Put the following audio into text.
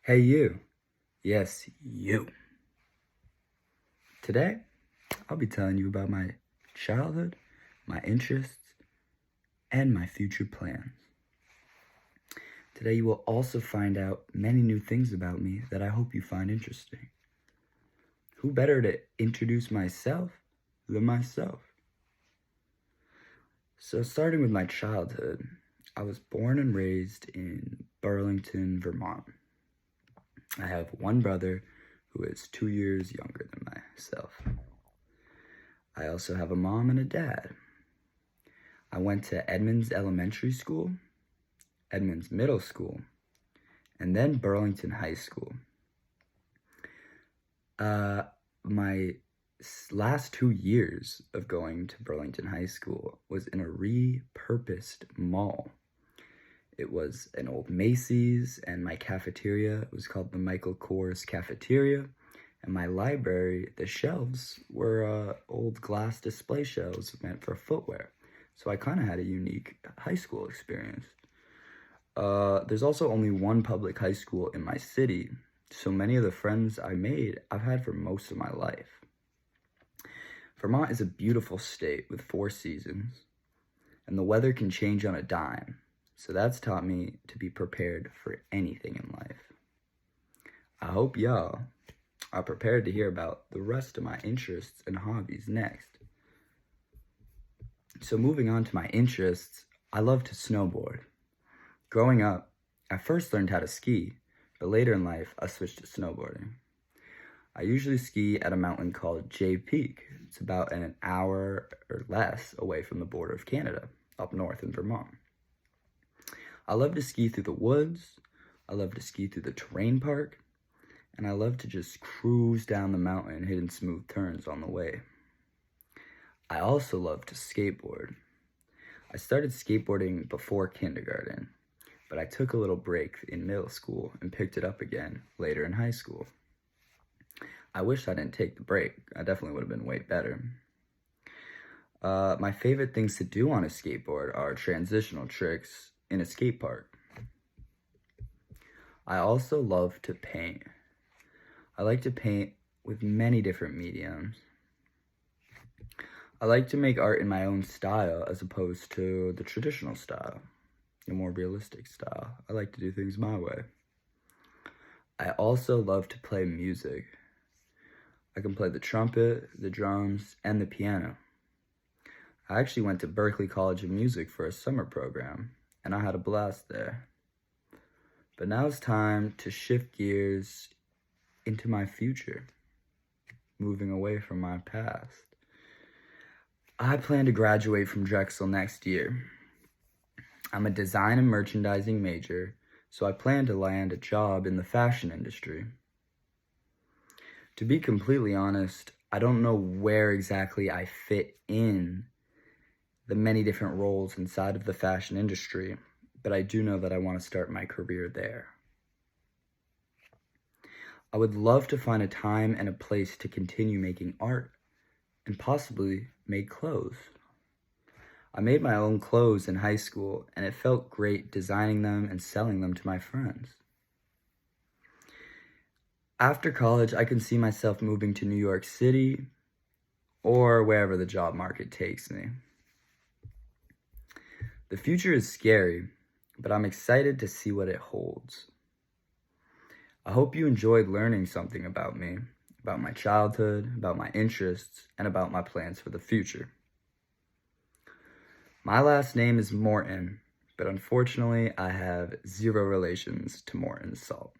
Hey, you. Yes, you. Today, I'll be telling you about my childhood, my interests, and my future plans. Today, you will also find out many new things about me that I hope you find interesting. Who better to introduce myself than myself? So, starting with my childhood, I was born and raised in Burlington, Vermont. I have one brother who is 2 years younger than myself. I also have a mom and a dad. I went to Edmonds Elementary School, Edmonds Middle School, and then Burlington High School. My last 2 years of going to Burlington High School was in a repurposed mall. It was an old Macy's, and my cafeteria was called the Michael Kors Cafeteria. And my library, the shelves were old glass display shelves meant for footwear. So I kind of had a unique high school experience. There's also only one public high school in my city, so many of the friends I made, I've had for most of my life. Vermont is a beautiful state with 4 seasons, and the weather can change on a dime, so that's taught me to be prepared for anything in life. I hope y'all are prepared to hear about the rest of my interests and hobbies next. So moving on to my interests, I love to snowboard. Growing up, I first learned how to ski, but later in life, I switched to snowboarding. I usually ski at a mountain called Jay Peak. It's about an hour or less away from the border of Canada, up north in Vermont. I love to ski through the woods, I love to ski through the terrain park, and I love to just cruise down the mountain hitting smooth turns on the way. I also love to skateboard. I started skateboarding before kindergarten, but I took a little break in middle school and picked it up again later in high school. I wish I didn't take the break. I definitely would have been way better. My favorite things to do on a skateboard are transitional tricks in a skate park. I also love to paint. I like to paint with many different mediums. I like to make art in my own style as opposed to the traditional style, a more realistic style. I like to do things my way. I also love to play music. I can play the trumpet, the drums, and the piano. I actually went to Berklee College of Music for a summer program, and I had a blast there. But now it's time to shift gears into my future, moving away from my past. I plan to graduate from Drexel next year. I'm a design and merchandising major, so I plan to land a job in the fashion industry. To be completely honest, I don't know where exactly I fit in the many different roles inside of the fashion industry, but I do know that I want to start my career there. I would love to find a time and a place to continue making art and possibly make clothes. I made my own clothes in high school, and it felt great designing them and selling them to my friends. After college, I can see myself moving to New York City or wherever the job market takes me. The future is scary, but I'm excited to see what it holds. I hope you enjoyed learning something about me, about my childhood, about my interests, and about my plans for the future. My last name is Morton, but unfortunately, I have zero relations to Morton Salt.